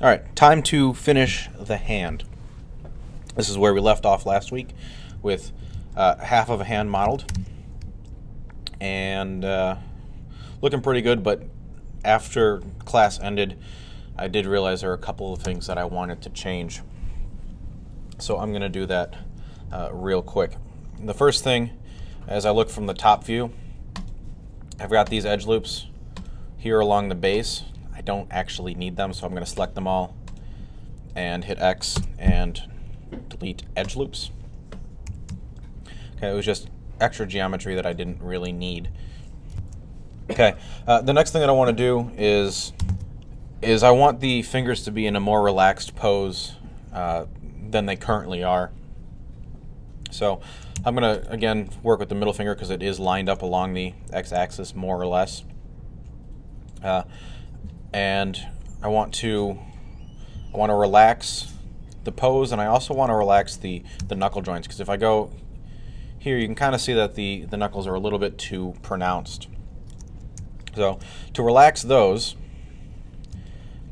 All right, time to finish the hand. This is where we left off last week with half of a hand modeled and looking pretty good, but after class ended, I did realize there were a couple of things that I wanted to change. So I'm going to do that real quick. The first thing, as I look from the top view, I've got these edge loops here along the base. I don't actually need them, so I'm going to select them all and hit X and delete edge loops. Okay, it was just extra geometry that I didn't really need. Okay, the next thing that I want to do is I want the fingers to be in a more relaxed pose than they currently are. So I'm going to, again, work with the middle finger because it is lined up along the x-axis more or less. And I want to relax the pose, and I also want to relax the knuckle joints, because if I go here, you can kind of see that the knuckles are a little bit too pronounced. So to relax those,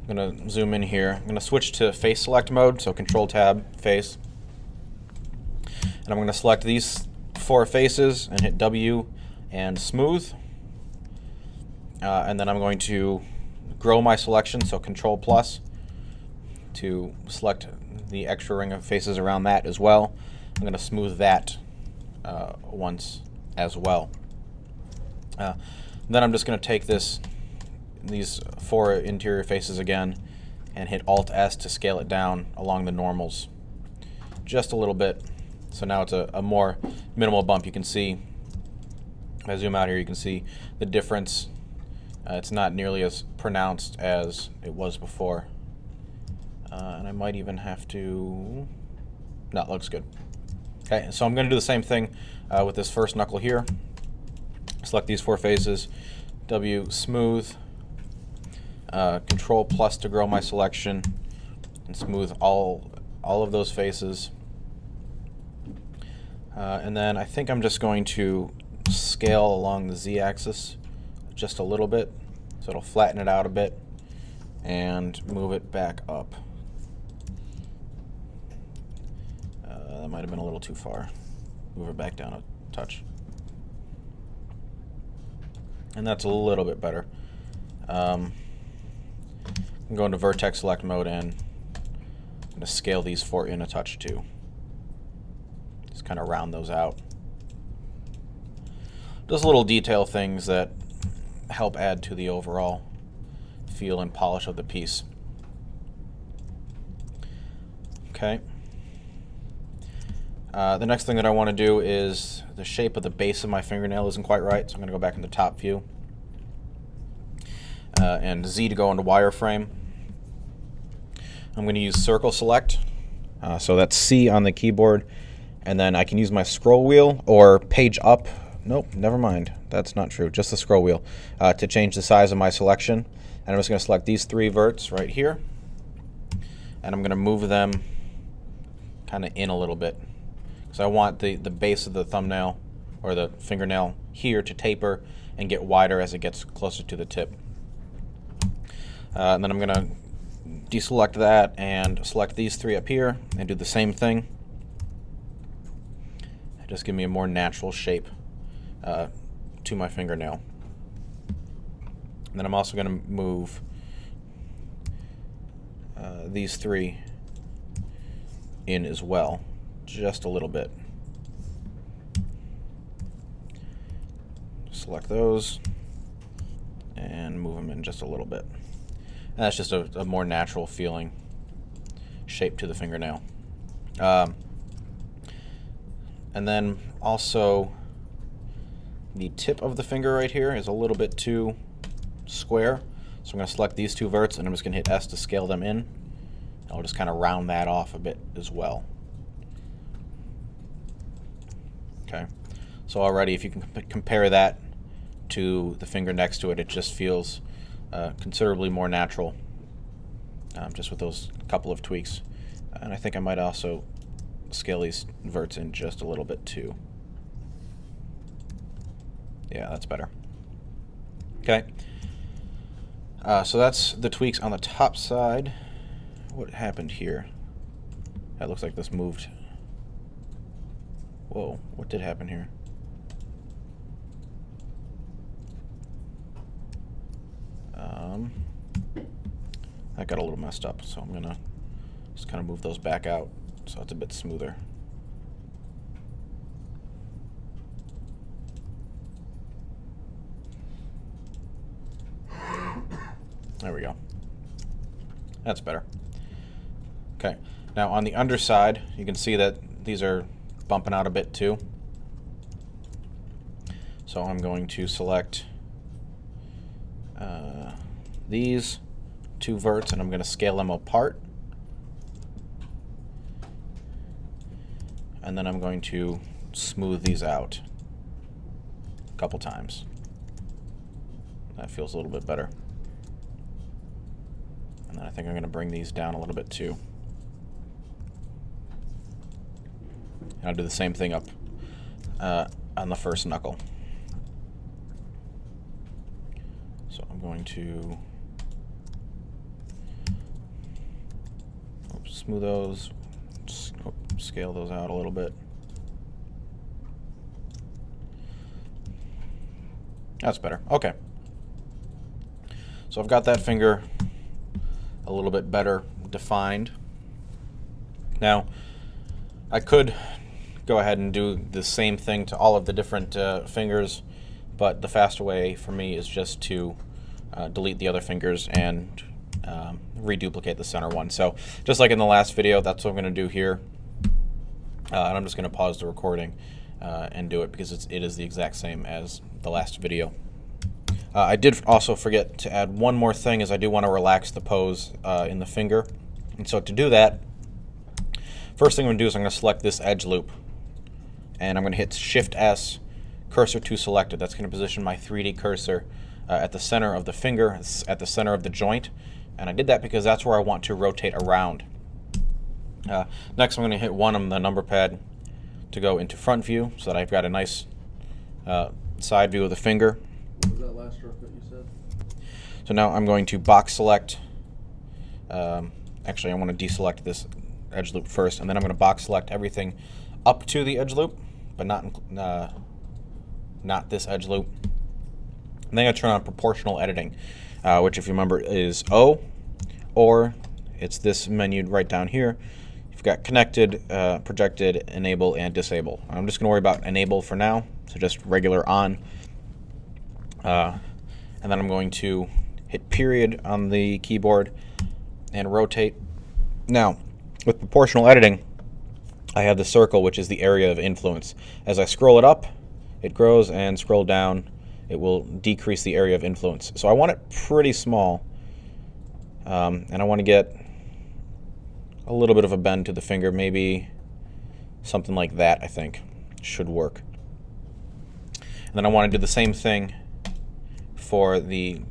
I'm going to zoom in here. I'm going to switch to face select mode, so Control Tab, face. And I'm going to select these 4 faces and hit W and smooth. And then I'm going to grow my selection, so Control plus to select the extra ring of faces around that as well. I'm going to smooth that once as well. Then I'm just going to take these 4 interior faces again and hit Alt S to scale it down along the normals just a little bit. So now it's a more minimal bump. You can see, if I zoom out here, you can see the difference. It's not nearly as pronounced as it was before. And I might even have to... No, it looks good. Okay, so I'm going to do the same thing with this first knuckle here. Select these 4 faces, W smooth, Control plus to grow my selection, and smooth all of those faces. And then I think I'm just going to scale along the Z-axis just a little bit, so it'll flatten it out a bit and move it back up. That might have been a little too far. Move it back down a touch. And that's a little bit better. I'm going to vertex select mode, and I'm going to scale these 4 in a touch too. Just kind of round those out. Just little detail things that help add to the overall feel and polish of the piece. Okay. The next thing that I want to do is the shape of the base of my fingernail isn't quite right, so I'm going to go back in the top view and Z to go into wireframe. I'm going to use circle select, so that's C on the keyboard, and then I can use my scroll wheel or page up. Nope, never mind. That's not true. Just the scroll wheel to change the size of my selection. And I'm just going to select these 3 verts right here, and I'm going to move them kind of in a little bit. So I want the base of the thumbnail or the fingernail here to taper and get wider as it gets closer to the tip. And then I'm going to deselect that and select these 3 up here and do the same thing. Just give me a more natural shape to my fingernail. And then I'm also going to move these 3 in as well, just a little bit. Select those and move them in just a little bit. And that's just a more natural feeling shape to the fingernail. And then also the tip of the finger right here is a little bit too square. So I'm going to select these 2 verts, and I'm just going to hit S to scale them in. I'll just kind of round that off a bit as well. Okay, so already if you can compare that to the finger next to it, it just feels considerably more natural, just with those couple of tweaks. And I think I might also scale these verts in just a little bit too. Yeah, that's better. Okay, so that's the tweaks on the top side. what happened here? That looks like this moved. Whoa, what did happen here? That got a little messed up, so I'm gonna just kind of move those back out so it's a bit smoother. There we go. That's better. Okay, now on the underside, you can see that these are bumping out a bit too. So I'm going to select these two verts, and I'm going to scale them apart. And then I'm going to smooth these out a couple times. That feels a little bit better. And then I think I'm going to bring these down a little bit too. And I'll do the same thing up on the first knuckle. So I'm going to smooth those, scale those out a little bit. That's better. Okay. So I've got that finger a little bit better defined. Now, I could go ahead and do the same thing to all of the different fingers, but the faster way for me is just to delete the other fingers and reduplicate the center one. So just like in the last video, that's what I'm going to do here. And I'm just going to pause the recording and do it because it is the exact same as the last video. I did also forget to add one more thing, is I do want to relax the pose in the finger. And so to do that, first thing I'm going to do is I'm going to select this edge loop. And I'm going to hit Shift-S, cursor to selected. That's going to position my 3D cursor at the center of the finger, at the center of the joint. And I did that because that's where I want to rotate around. Next, I'm going to hit 1 on the number pad to go into front view so that I've got a nice side view of the finger. What was that last stroke that you said? So now I'm going to box select. Actually, I want to deselect this edge loop first, and then I'm going to box select everything up to the edge loop, but not this edge loop. And then I'm going to turn on proportional editing, which, if you remember, is O, or it's this menu right down here. You've got connected, projected, enable, and disable. I'm just going to worry about enable for now, so just regular on. And then I'm going to hit period on the keyboard and rotate. Now, with proportional editing, I have the circle, which is the area of influence. As I scroll it up, it grows, and scroll down, it will decrease the area of influence. So I want it pretty small, and I want to get a little bit of a bend to the finger, maybe something like that, I think, should work. And then I want to do the same thing for the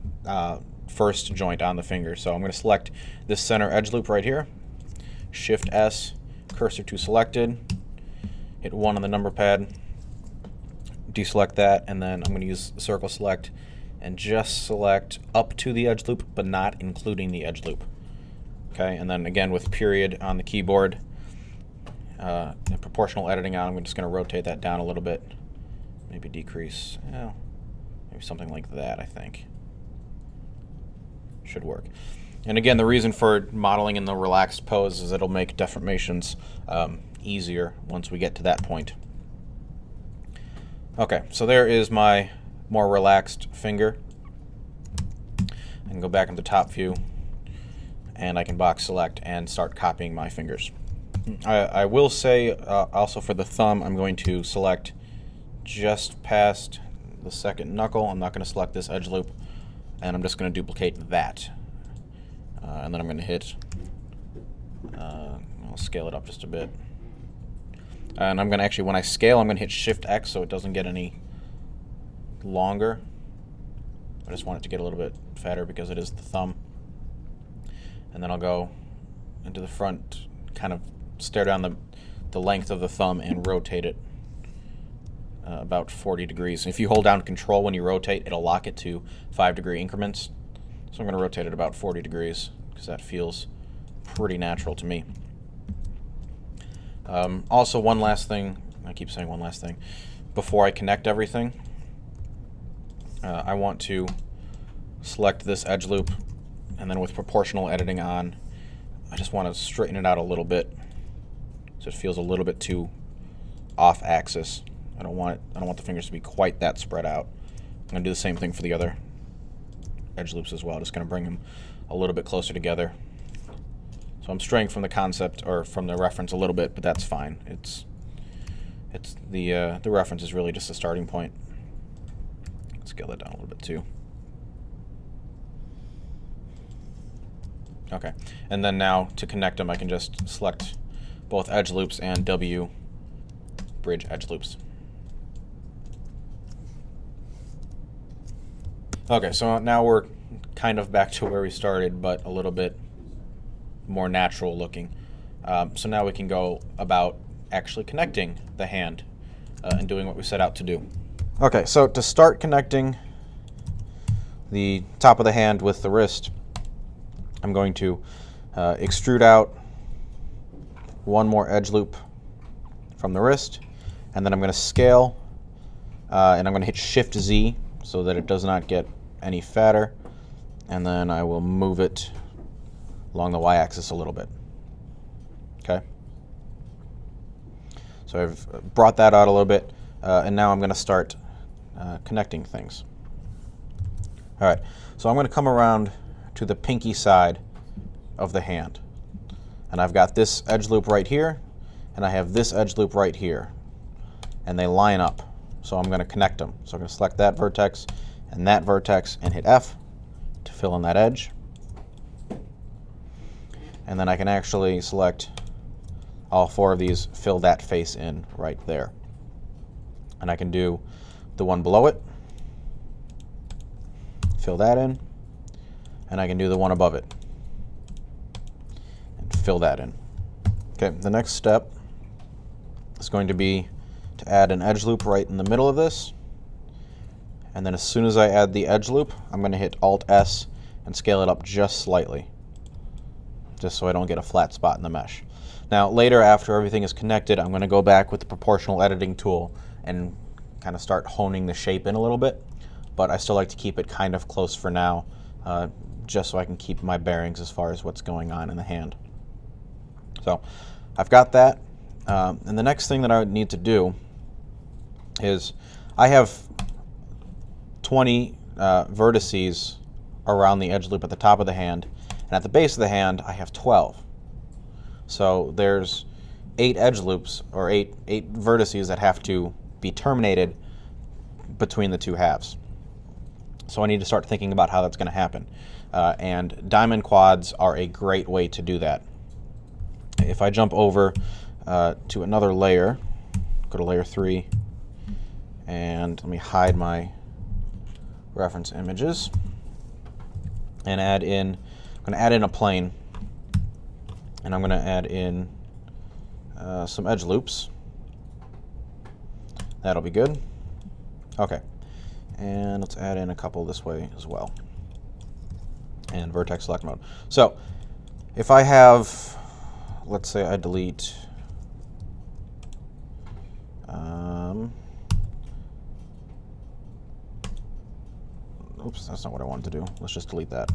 first joint on the finger. So I'm going to select this center edge loop right here, Shift-S, cursor to selected, hit 1 on the number pad, deselect that, and then I'm going to use circle select and just select up to the edge loop, but not including the edge loop. Okay, and then again with period on the keyboard, and proportional editing on, I'm just going to rotate that down a little bit, maybe decrease, maybe something like that, I think. Should work. And again, the reason for modeling in the relaxed pose is it'll make deformations easier once we get to that point. Okay, so there is my more relaxed finger. I can go back into top view, and I can box select and start copying my fingers. I will say also for the thumb, I'm going to select just past the second knuckle. I'm not going to select this edge loop, and I'm just going to duplicate that. And then I'm going to hit, I'll scale it up just a bit. And I'm going to actually, when I scale, I'm going to hit Shift-X so it doesn't get any longer. I just want it to get a little bit fatter because it is the thumb. And then I'll go into the front, kind of stare down the length of the thumb and rotate it about 40 degrees. And if you hold down Control when you rotate, it'll lock it to 5-degree increments. So I'm going to rotate it about 40 degrees because that feels pretty natural to me. Also, one last thing, I keep saying one last thing, before I connect everything, I want to select this edge loop, and then with proportional editing on, I just want to straighten it out a little bit so it feels a little bit too off axis. I don't want the fingers to be quite that spread out. I'm going to do the same thing for the other edge loops as well. Just going to bring them a little bit closer together. So I'm straying from the concept or from the reference a little bit, but that's fine. It's the reference is really just a starting point. Scale that down a little bit too. Okay, and then now to connect them, I can just select both edge loops and W bridge edge loops. Okay, so now we're kind of back to where we started, but a little bit more natural looking. So now we can go about actually connecting the hand and doing what we set out to do. Okay, so to start connecting the top of the hand with the wrist, I'm going to extrude out one more edge loop from the wrist, and then I'm going to scale, and I'm going to hit Shift Z so that it does not get any fatter, and then I will move it along the y-axis a little bit. Okay. So I've brought that out a little bit, and now I'm going to start connecting things. All right, so I'm going to come around to the pinky side of the hand, and I've got this edge loop right here, and I have this edge loop right here, and they line up, so I'm going to connect them. So I'm going to select that vertex and hit F to fill in that edge, and then I can actually select all four of these, fill that face in right there, and I can do the one below it, fill that in, and I can do the one above it and fill that in. Okay, the next step is going to be to add an edge loop right in the middle of this, and then as soon as I add the edge loop, I'm going to hit Alt-S and scale it up just slightly, just so I don't get a flat spot in the mesh. Now later, after everything is connected, I'm going to go back with the proportional editing tool and kind of start honing the shape in a little bit, but I still like to keep it kind of close for now, just so I can keep my bearings as far as what's going on in the hand. So I've got that, and the next thing that I would need to do is I have 20 vertices around the edge loop at the top of the hand, and at the base of the hand I have 12. So there's 8 edge loops, or eight vertices that have to be terminated between the two halves. So I need to start thinking about how that's going to happen. And diamond quads are a great way to do that. If I jump over to another layer, go to layer 3, and let me hide my reference images, and I'm going to add in a plane, and I'm going to add in some edge loops. That'll be good. Okay, and let's add in a couple this way as well, and vertex select mode. So if I have, let's say I delete oops, that's not what I wanted to do. Let's just delete that.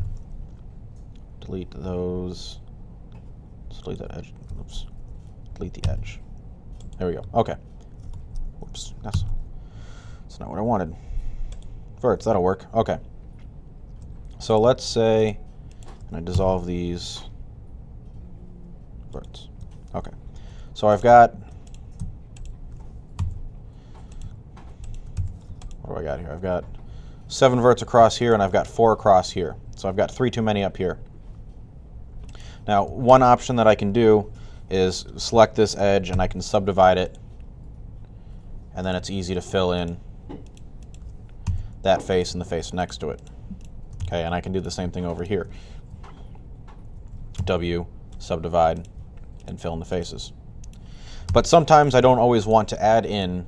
Delete those. Let's delete that edge. Oops. Delete the edge. There we go. Okay. Whoops. That's not what I wanted. Verts, that'll work. Okay. So let's say, and I dissolve these verts. Okay. So I've got, what do I got here? I've got 7 verts across here, and I've got 4 across here. So I've got 3 too many up here. Now, one option that I can do is select this edge, and I can subdivide it, and then it's easy to fill in that face and the face next to it. Okay, and I can do the same thing over here. W, subdivide, and fill in the faces. But sometimes I don't always want to add in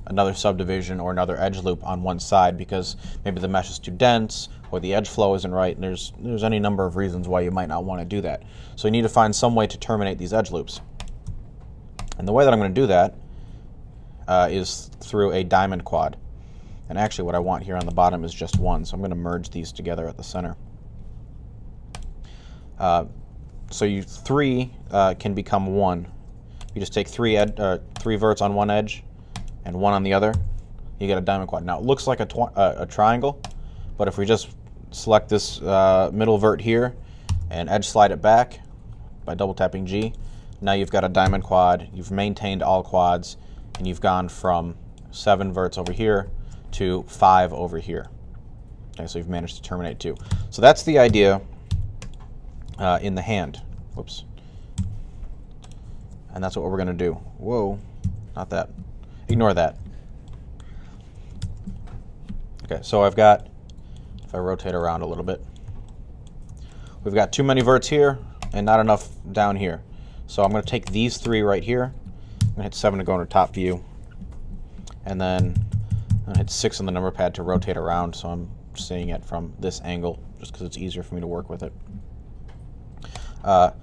another subdivision or another edge loop on one side because maybe the mesh is too dense or the edge flow isn't right, and there's any number of reasons why you might not want to do that. So you need to find some way to terminate these edge loops. And the way that I'm going to do that is through a diamond quad. And actually what I want here on the bottom is just one, so I'm going to merge these together at the center. So three can become one. You just take three verts on one edge and one on the other, you get a diamond quad. Now it looks like a triangle, but if we just select this middle vert here and edge slide it back by double tapping G, now you've got a diamond quad. You've maintained all quads, and you've gone from 7 verts over here to 5 over here. Okay, so you've managed to terminate 2. So that's the idea in the hand. Whoops. And that's what we're going to do. Whoa, not that. Ignore that. Okay, so I've got, if I rotate around a little bit, we've got too many verts here and not enough down here. So I'm going to take these 3 right here. I'm going to hit 7 to go into top view. And then I'm going to hit 6 on the number pad to rotate around, so I'm seeing it from this angle just because it's easier for me to work with it. I'm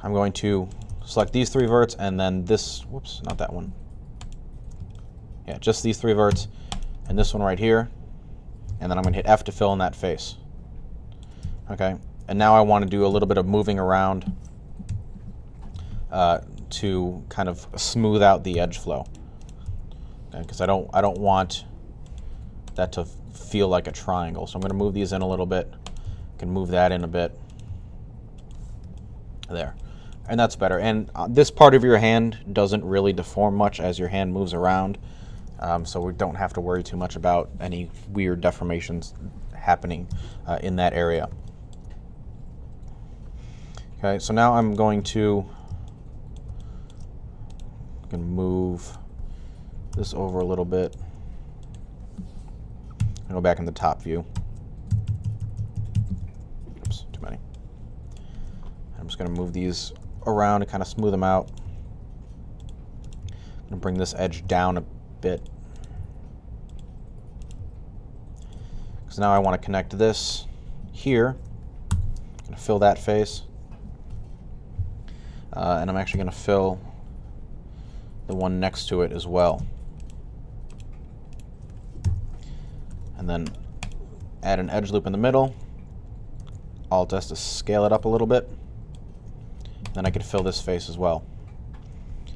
going to select these 3 verts and then this, whoops, not that one. Yeah, just these 3 verts and this one right here. And then I'm going to hit F to fill in that face. Okay, and now I want to do a little bit of moving around to kind of smooth out the edge flow, because I don't want that to feel like a triangle. So I'm going to move these in a little bit. I can move that in a bit. There, and that's better. And this part of your hand doesn't really deform much as your hand moves around, so we don't have to worry too much about any weird deformations happening in that area. Okay, so now I'm going to move this over a little bit and go back in the top view. Oops, too many. I'm just going to move these around to kind of smooth them out. I'm going to bring this edge down a bit. So now I want to connect this here. I'm going to fill that face. And I'm actually going to fill the one next to it as well. And then add an edge loop in the middle. Alt S to scale it up a little bit. Then I could fill this face as well.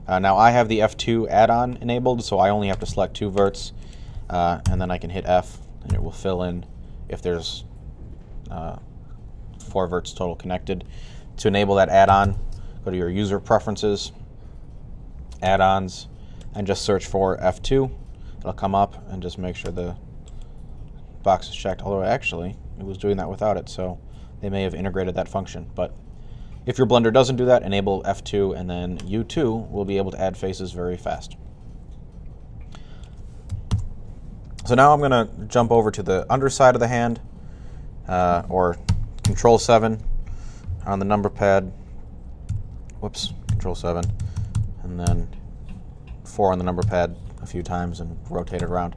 Now I have the F2 add-on enabled, so I only have to select 2 verts, and then I can hit F, and it will fill in if there's 4 verts total connected. To enable that add-on, go to your user preferences, add-ons, and just search for F2. It'll come up, and just make sure the box is checked. Although actually, it was doing that without it, so they may have integrated that function. But if your Blender doesn't do that, enable F2, and then you too will be able to add faces very fast. So now I'm going to jump over to the underside of the hand, or Control 7 on the number pad. Whoops, Control 7, and then 4 on the number pad a few times and rotate it around.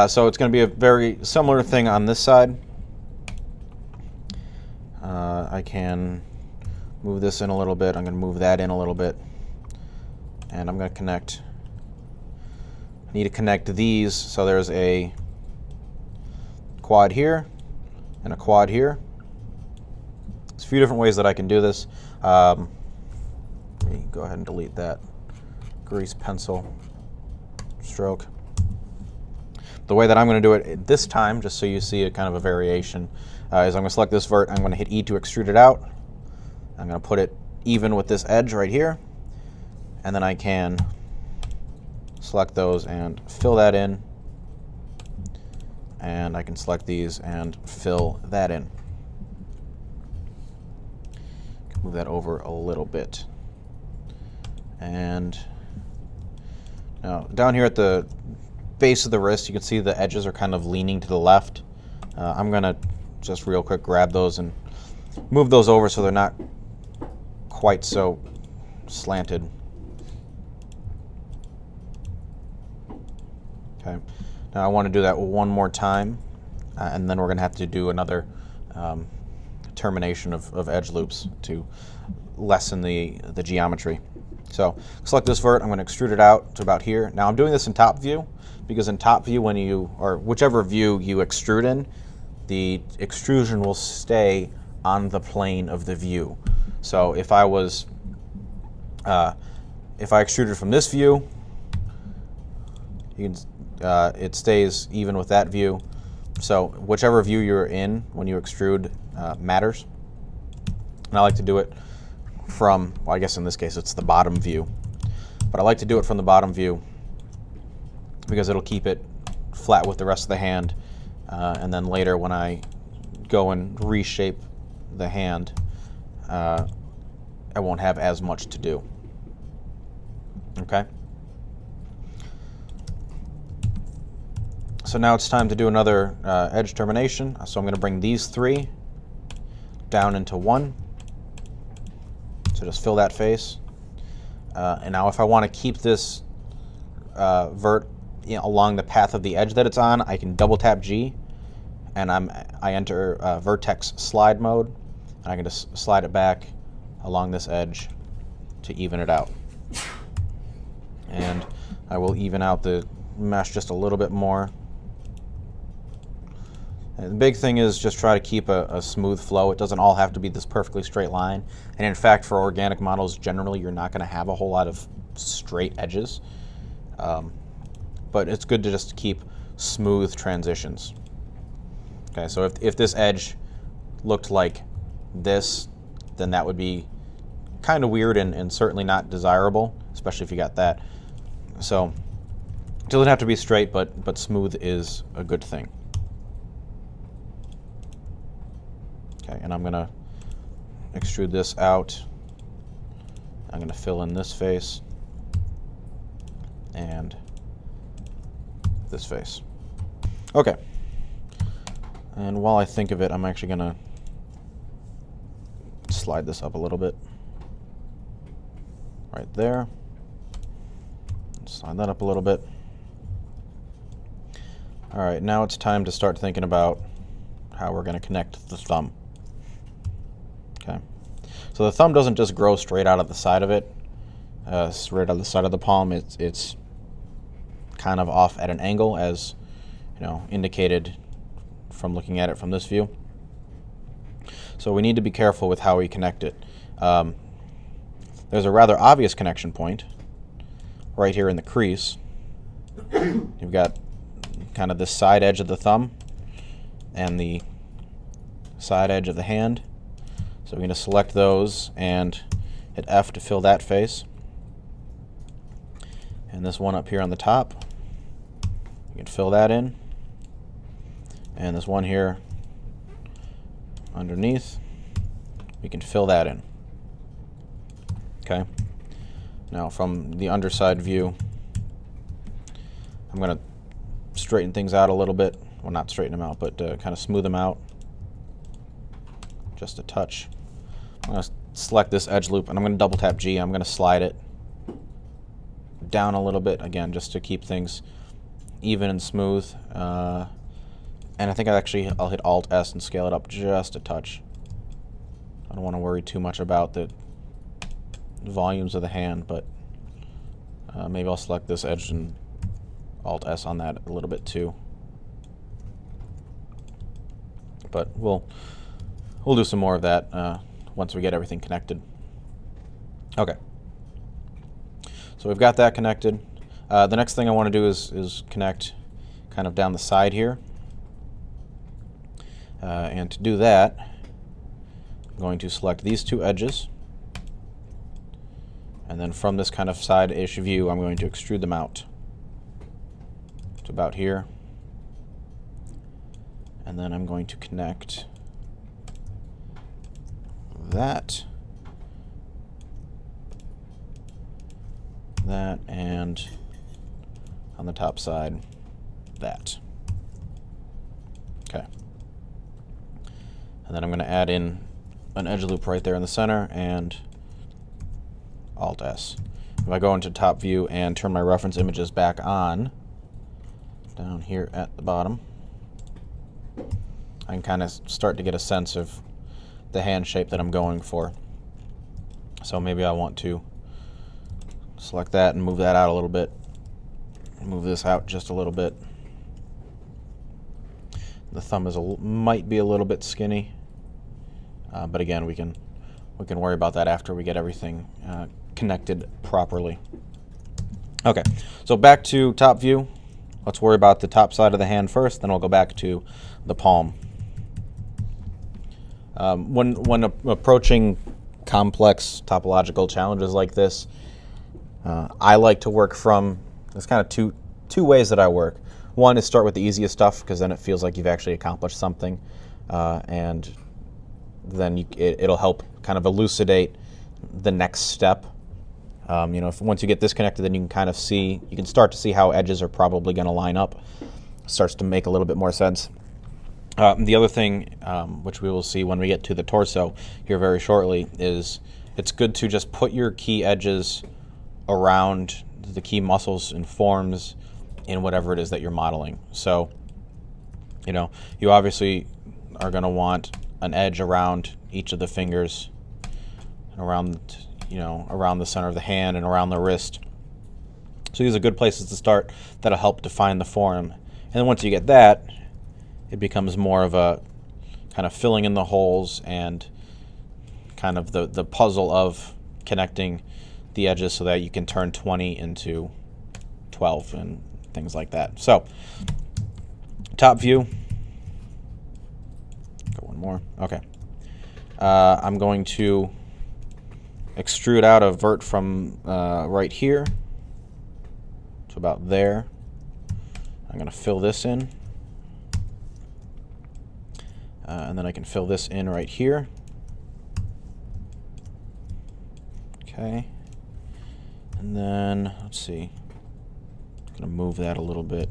So it's going to be a very similar thing on this side. I can move this in a little bit. I'm going to move that in a little bit. And I'm going to connect. I need to connect these. So there's a quad here and a quad here. There's a few different ways that I can do this. Let me go ahead and delete that grease pencil stroke. The way that I'm going to do it this time, just so you see a kind of a variation, is I'm going to select this vert. I'm going to hit E to extrude it out. I'm going to put it even with this edge right here, and then I can select those and fill that in, and I can select these and fill that in. Move that over a little bit. And now down here at the base of the wrist, you can see the edges are kind of leaning to the left. I'm going to just real quick grab those and move those over so they're not quite so slanted. Okay. Now I want to do that one more time, and then we're going to have to do another termination of edge loops to lessen the geometry. So select this vert. I'm going to extrude it out to about here. Now I'm doing this in top view because in top view, when you, or whichever view you extrude in, the extrusion will stay on the plane of the view. So if I was, if I extruded from this view, you can, it stays even with that view. So whichever view you're in when you extrude matters. And I like to do it from, well, I guess in this case it's the bottom view. But I like to do it from the bottom view because it'll keep it flat with the rest of the hand. And then later when I go and reshape the hand, I won't have as much to do. Okay? So now it's time to do another edge termination. So I'm going to bring these three down into one. So just fill that face. And now if I want to keep this vert along the path of the edge that it's on, I can double tap G, and I enter vertex slide mode, and I can just slide it back along this edge to even it out. And I will even out the mesh just a little bit more. And the big thing is just try to keep a smooth flow. It doesn't all have to be this perfectly straight line. And in fact, for organic models, generally you're not going to have a whole lot of straight edges. But it's good to just keep smooth transitions. Okay, so if this edge looked like this, then that would be kind of weird and certainly not desirable, especially if you got that. So it doesn't have to be straight, but smooth is a good thing. Okay, and I'm going to extrude this out. I'm going to fill in this face and this face. Okay. And while I think of it, I'm actually going to slide this up a little bit. Right there. Slide that up a little bit. All right, now it's time to start thinking about how we're going to connect the thumb. Okay. So the thumb doesn't just grow straight out of the side of it, straight out of the side of the palm. It's kind of off at an angle, as indicated from looking at it from this view. So we need to be careful with how we connect it. There's a rather obvious connection point right here in the crease. You've got kind of the side edge of the thumb and the side edge of the hand. So we're going to select those and hit F to fill that face. And this one up here on the top, you can fill that in. And this one here underneath, we can fill that in. Okay. Now from the underside view, I'm going to straighten things out a little bit. Well, not straighten them out, but kind of smooth them out. Just a touch. I'm going to select this edge loop, and I'm going to double tap G. I'm going to slide it down a little bit, again, just to keep things even and smooth. And I think I'll hit Alt S and scale it up just a touch. I don't want to worry too much about the volumes of the hand, but maybe I'll select this edge and Alt S on that a little bit too. But we'll do some more of that once we get everything connected. Okay. So we've got that connected. The next thing I want to do is connect kind of down the side here. And to do that, I'm going to select these two edges. And then from this kind of side-ish view, I'm going to extrude them out to about here. And then I'm going to connect that, and on the top side, that. Okay. And then I'm going to add in an edge loop right there in the center and Alt S. If I go into top view and turn my reference images back on, down here at the bottom. I can kind of start to get a sense of the hand shape that I'm going for. So maybe I want to select that and move that out a little bit. Move this out just a little bit. The thumb is might be a little bit skinny, but again, we can worry about that after we get everything connected properly. Okay, so back to top view. Let's worry about the top side of the hand first, then we'll go back to the palm. When approaching complex topological challenges like this, I like to work from, there's kind of two ways that I work. One is start with the easiest stuff, because then it feels like you've actually accomplished something, and then it'll help kind of elucidate the next step. Once you get this connected, then you can start to see how edges are probably going to line up. Starts to make a little bit more sense. The other thing, which we will see when we get to the torso here very shortly, is it's good to just put your key edges around the key muscles and forms in whatever it is that you're modeling. So, you obviously are going to want an edge around each of the fingers, and around the center of the hand and around the wrist. So these are good places to start that'll help define the form. And then once you get that, it becomes more of a kind of filling in the holes and kind of the puzzle of connecting the edges so that you can turn 20 into 12 and things like that. So, top view. Go one more. Okay. I'm going to extrude out a vert from right here to about there. I'm going to fill this in. And then I can fill this in right here. Okay. And then, let's see. I'm going to move that a little bit.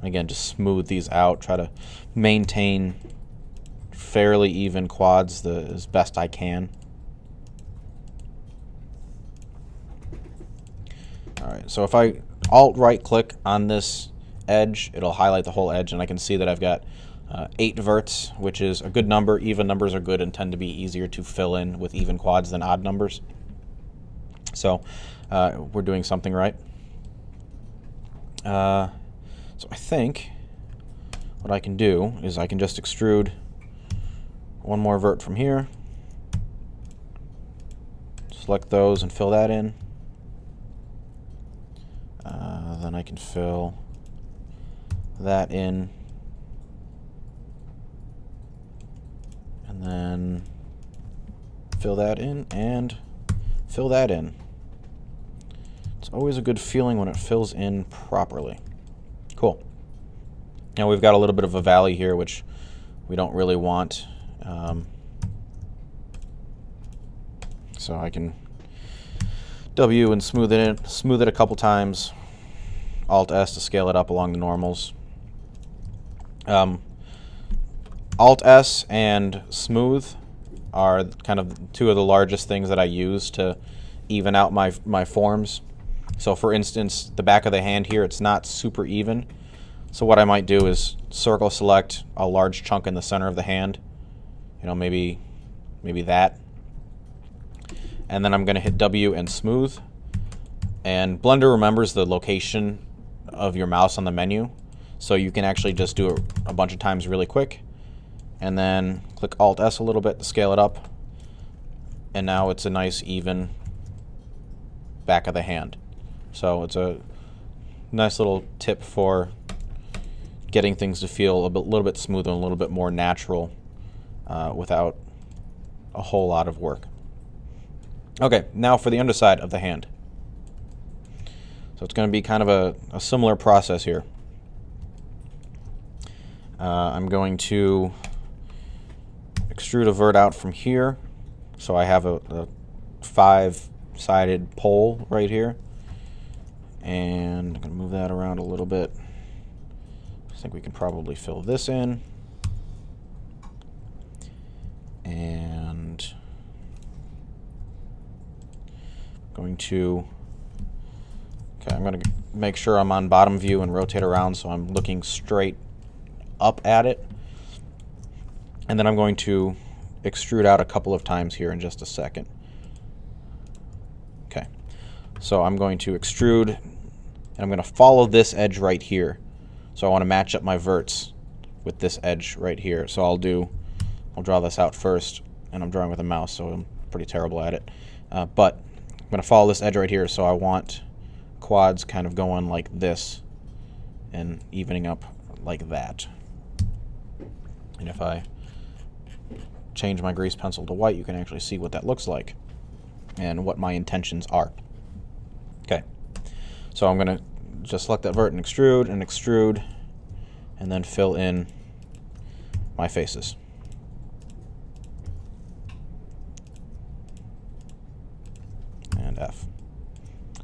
Again, just smooth these out. Try to maintain fairly even quads as best I can. Alright, so if I Alt-right click on this edge, it'll highlight the whole edge, and I can see that I've got 8 verts, which is a good number. Even numbers are good and tend to be easier to fill in with even quads than odd numbers. So we're doing something right. So I think what I can do is I can just extrude one more vert from here. Select those and fill that in. Then I can fill that in. And then fill that in and fill that in. It's always a good feeling when it fills in properly. Cool. Now we've got a little bit of a valley here, which we don't really want. So I can W and smooth it a couple times. Alt S to scale it up along the normals. Alt S and smooth are kind of two of the largest things that I use to even out my forms. So for instance, the back of the hand here, it's not super even. So what I might do is circle select a large chunk in the center of the hand. Maybe that. And then I'm going to hit W and smooth. And Blender remembers the location of your mouse on the menu. So you can actually just do it a bunch of times really quick. And then click Alt S a little bit to scale it up. And now it's a nice even back of the hand. So it's a nice little tip for getting things to feel a little bit smoother and a little bit more natural without a whole lot of work. Okay, now for the underside of the hand. So it's going to be kind of a similar process here. I'm going to extrude a vert out from here. So I have a 5-sided pole right here. And I'm going to move that around a little bit. I think we can probably fill this in. And I'm going to make sure I'm on bottom view and rotate around so I'm looking straight up at it. And then I'm going to extrude out a couple of times here in just a second. Okay, so I'm going to extrude, and I'm going to follow this edge right here. So I want to match up my verts with this edge right here. So I'll draw this out first, and I'm drawing with a mouse, so I'm pretty terrible at it. But I'm going to follow this edge right here, so I want quads kind of going like this and evening up like that. And if I change my grease pencil to white, you can actually see what that looks like and what my intentions are. Okay, so I'm going to just select that vert and extrude, and then fill in my faces. And F.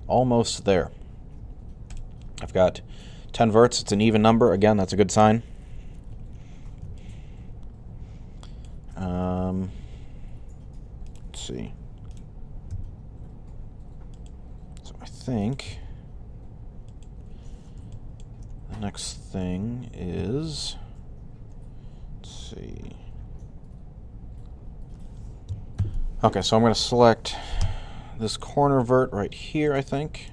Almost there. I've got 10 verts. It's an even number. Again, that's a good sign. Let's see. So I think the next thing is, let's see. Okay, so I'm going to select this corner vert right here, I think.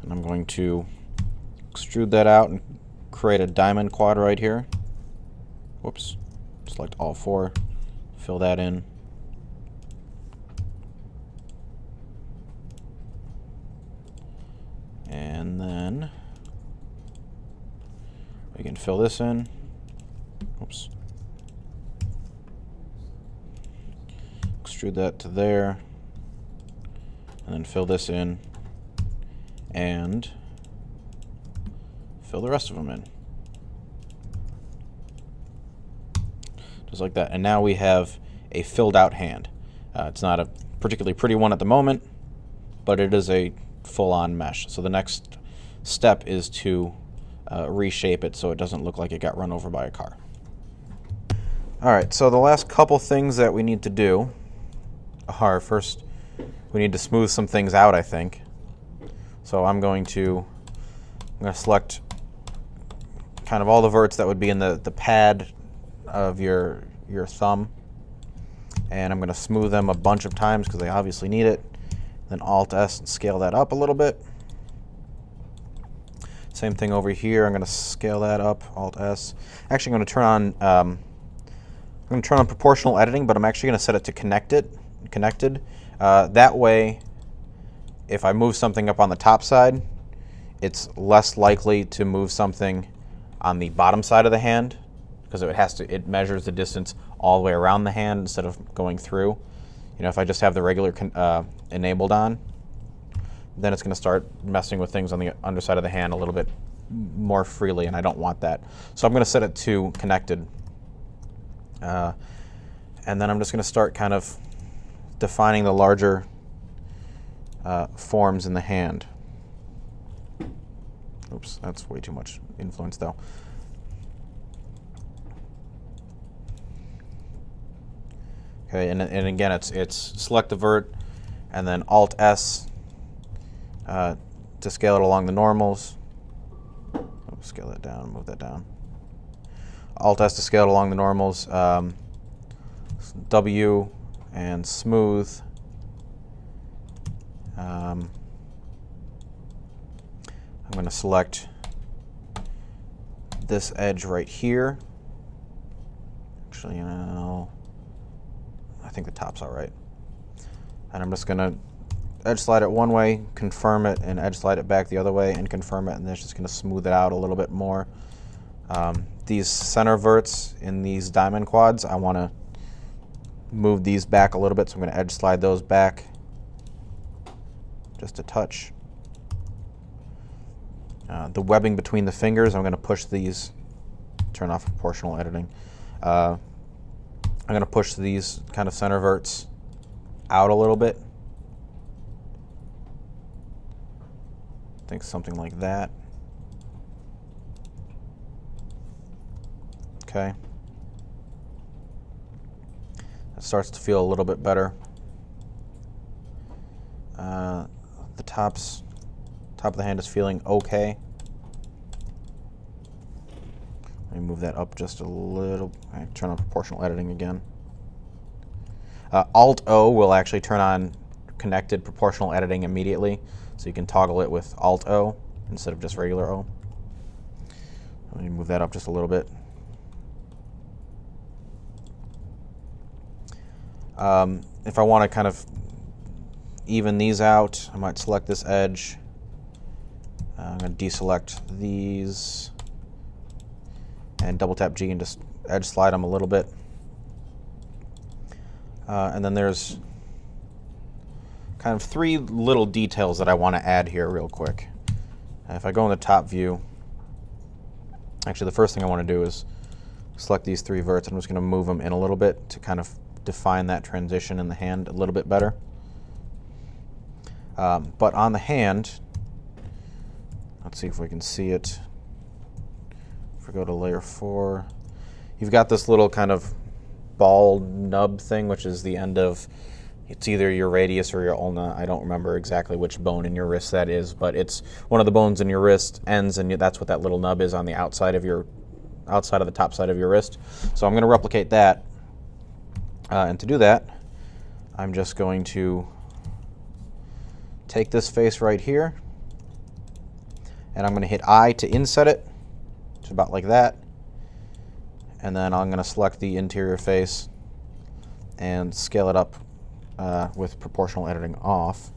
And I'm going to extrude that out and create a diamond quad right here. Whoops. Select all four, fill that in. And then we can fill this in. Oops. Extrude that to there. And then fill this in. And fill the rest of them in. Just like that. And now we have a filled out hand. It's not a particularly pretty one at the moment, but it is a full-on mesh. So the next step is to reshape it so it doesn't look like it got run over by a car. Alright, so the last couple things that we need to do are, first we need to smooth some things out, I think. So I'm going to select kind of all the verts that would be in the pad of your thumb, and I'm going to smooth them a bunch of times because they obviously need it. Then Alt-S and scale that up a little bit. Same thing over here. I'm going to scale that up, Alt-S. Actually, I'm going to turn on proportional editing, but I'm actually going to set it to connected. That way, if I move something up on the top side, it's less likely to move something on the bottom side of the hand, because it measures the distance all the way around the hand instead of going through. You know, if I just have the regular enabled on, then it's going to start messing with things on the underside of the hand a little bit more freely, and I don't want that. So I'm going to set it to connected. And then I'm just going to start kind of defining the larger forms in the hand. Oops, that's way too much influence though. Okay, and again, it's select the vert, and then Alt-S to scale it along the normals. Scale that down, move that down. Alt-S to scale it along the normals. W and smooth. I'm going to select this edge right here. Actually, I think the top's all right. And I'm just going to edge slide it one way, confirm it, and edge slide it back the other way, and confirm it, and then it's just going to smooth it out a little bit more. These center verts in these diamond quads, I want to move these back a little bit, so I'm going to edge slide those back just a touch. The webbing between the fingers, I'm going to push these, turn off proportional editing. I'm going to push these kind of center verts out a little bit. I think something like that. Okay. It starts to feel a little bit better. The top Top of the hand is feeling okay. Let me move that up just a little. I turn on proportional editing again. Alt-O will actually turn on connected proportional editing immediately, so you can toggle it with Alt-O instead of just regular O. Let me move that up just a little bit. If I want to kind of even these out, I might select this edge. I'm going to deselect these and double tap G and just edge slide them a little bit. And then there's kind of three little details that I want to add here real quick. If I go in the top view, actually the first thing I want to do is select these three verts. I'm just going to move them in a little bit to kind of define that transition in the hand a little bit better. But on the hand, let's see if we can see it. If we go to layer 4, you've got this little kind of ball nub thing, which is the end of, it's either your radius or your ulna. I don't remember exactly which bone in your wrist that is, but it's one of the bones in your wrist ends, and that's what that little nub is on the outside of the top side of your wrist. So I'm going to replicate that, and to do that, I'm just going to take this face right here, and I'm going to hit I to inset it, just about like that. And then I'm going to select the interior face and scale it up with proportional editing off.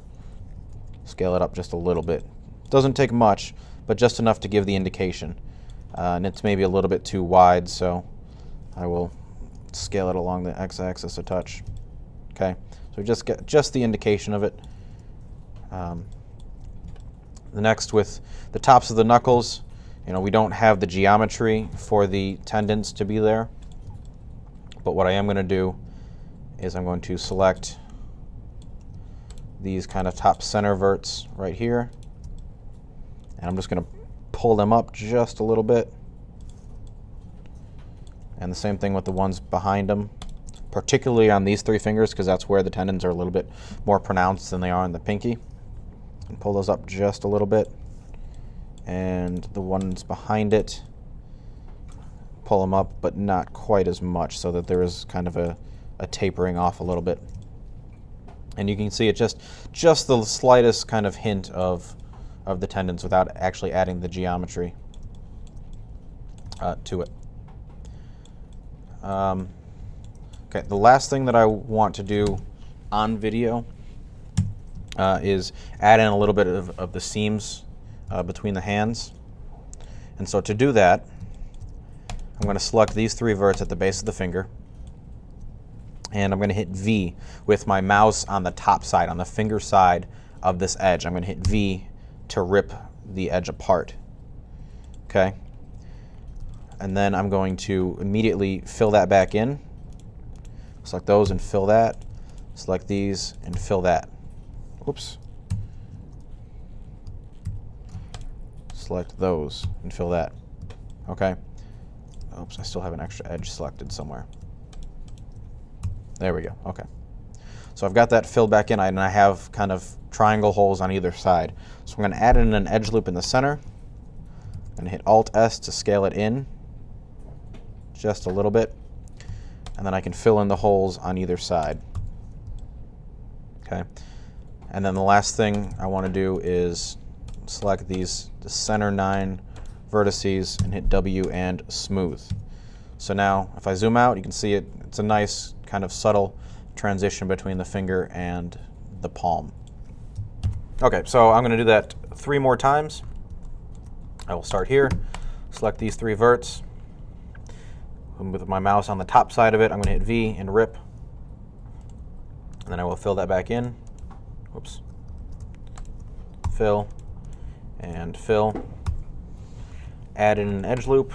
Scale it up just a little bit. Doesn't take much, but just enough to give the indication. And it's maybe a little bit too wide, so I will scale it along the x-axis a touch. Okay, so just get just the indication of it. The next, with the tops of the knuckles, we don't have the geometry for the tendons to be there. But what I am going to do is I'm going to select these kind of top center verts right here. And I'm just going to pull them up just a little bit. And the same thing with the ones behind them, particularly on these three fingers, because that's where the tendons are a little bit more pronounced than they are on the pinky. And pull those up just a little bit. And the ones behind it, pull them up, but not quite as much, so that there is kind of a tapering off a little bit. And you can see it just the slightest kind of hint of the tendons without actually adding the geometry to it. Okay, the last thing that I want to do on video is add in a little bit of the seams between the hands. And so to do that, I'm going to select these three verts at the base of the finger, and I'm going to hit V with my mouse on the top side, on the finger side of this edge. I'm going to hit V to rip the edge apart. Okay? And then I'm going to immediately fill that back in. Select those and fill that. Select these and fill that. Whoops. Select those and fill that. Okay. Oops, I still have an extra edge selected somewhere. There we go. Okay. So I've got that filled back in, and I have kind of triangle holes on either side. So I'm going to add in an edge loop in the center. I'm going to hit Alt-S to scale it in just a little bit. And then I can fill in the holes on either side. Okay. And then the last thing I want to do is select the center 9 vertices and hit W and smooth. So now if I zoom out, you can see it's a nice kind of subtle transition between the finger and the palm. Okay, so I'm going to do that 3 more times. I will start here, select these 3 verts. With my mouse on the top side of it, I'm going to hit V and rip. And then I will fill that back in. Whoops. Fill and fill. Add in an edge loop.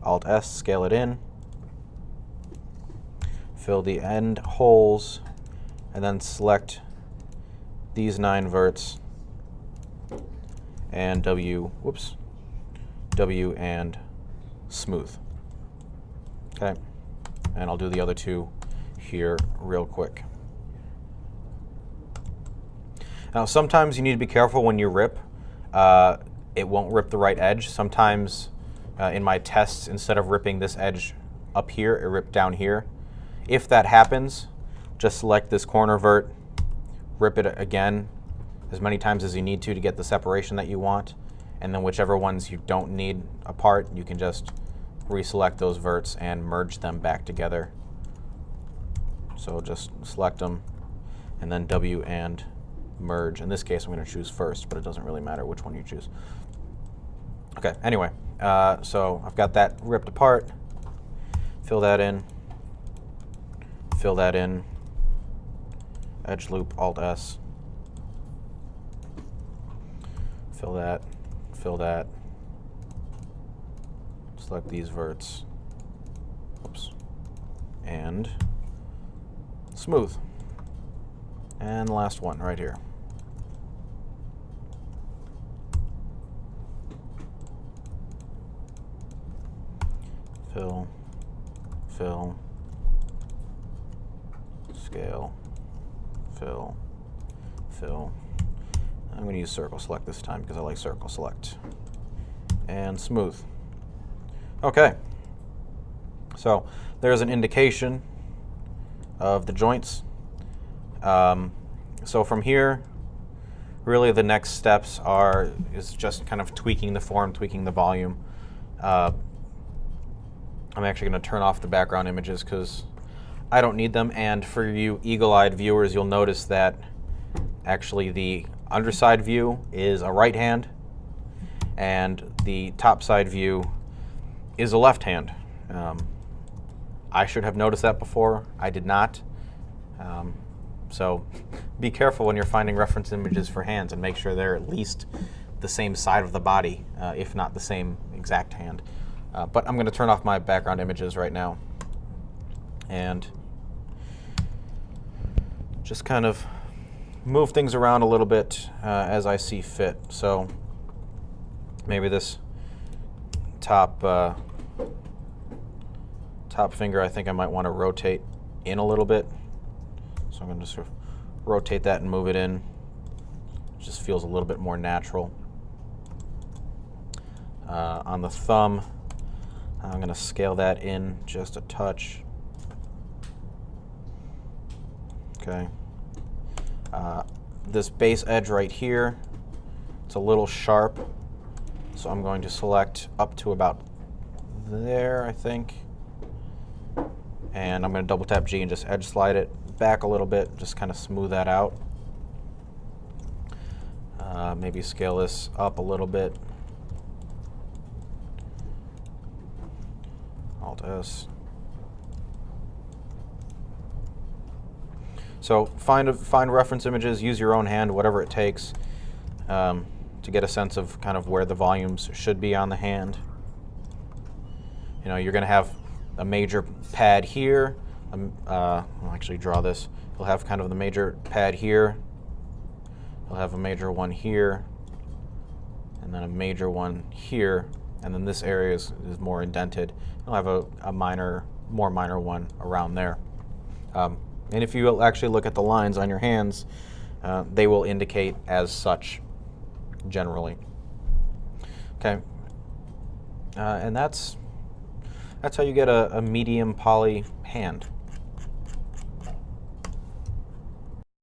Alt-S, scale it in. Fill the end holes, and then select these 9 verts and W and smooth. Okay, and I'll do the other 2 here real quick. Now sometimes you need to be careful when you rip it won't rip the right edge. Sometimes in my tests, instead of ripping this edge up here, it ripped down here. If that happens, just select this corner vert, rip it again as many times as you need to get the separation that you want, and then whichever ones you don't need apart, you can just reselect those verts and merge them back together. So just select them, and then W and merge. In this case, I'm going to choose first, but it doesn't really matter which one you choose. Okay, anyway, so I've got that ripped apart. Fill that in. Fill that in. Edge loop, Alt-S. Fill that. Fill that. Select these verts. Oops. And smooth. And the last one right here. Fill, fill, scale, fill, fill. I'm going to use circle select this time because I like circle select. And smooth. Okay. So there's an indication of the joints. So from here, really the next steps is just kind of tweaking the form, tweaking the volume. I'm actually going to turn off the background images because I don't need them. And for you eagle-eyed viewers, you'll notice that actually the underside view is a right hand and the top side view is a left hand. I should have noticed that before. I did not. So be careful when you're finding reference images for hands and make sure they're at least the same side of the body, if not the same exact hand. But I'm going to turn off my background images right now and just kind of move things around a little bit as I see fit. So maybe this top finger, I think I might want to rotate in a little bit. So I'm going to sort of rotate that and move it in. It just feels a little bit more natural. On the thumb, I'm going to scale that in just a touch. Okay. This base edge right here, it's a little sharp, so I'm going to select up to about there, I think. And I'm going to double tap G and just edge slide it back a little bit, just kind of smooth that out. Maybe scale this up a little bit. Alt-S. So find reference images, use your own hand, whatever it takes, to get a sense of kind of where the volumes should be on the hand. You know, you're going to have a major pad here. I'll actually draw this. You'll have kind of the major pad here. You'll have a major one here, and then a major one here, and then this area is more indented. You'll have a more minor one around there. And if you actually look at the lines on your hands, they will indicate as such generally. Okay, and that's how you get a medium poly hand.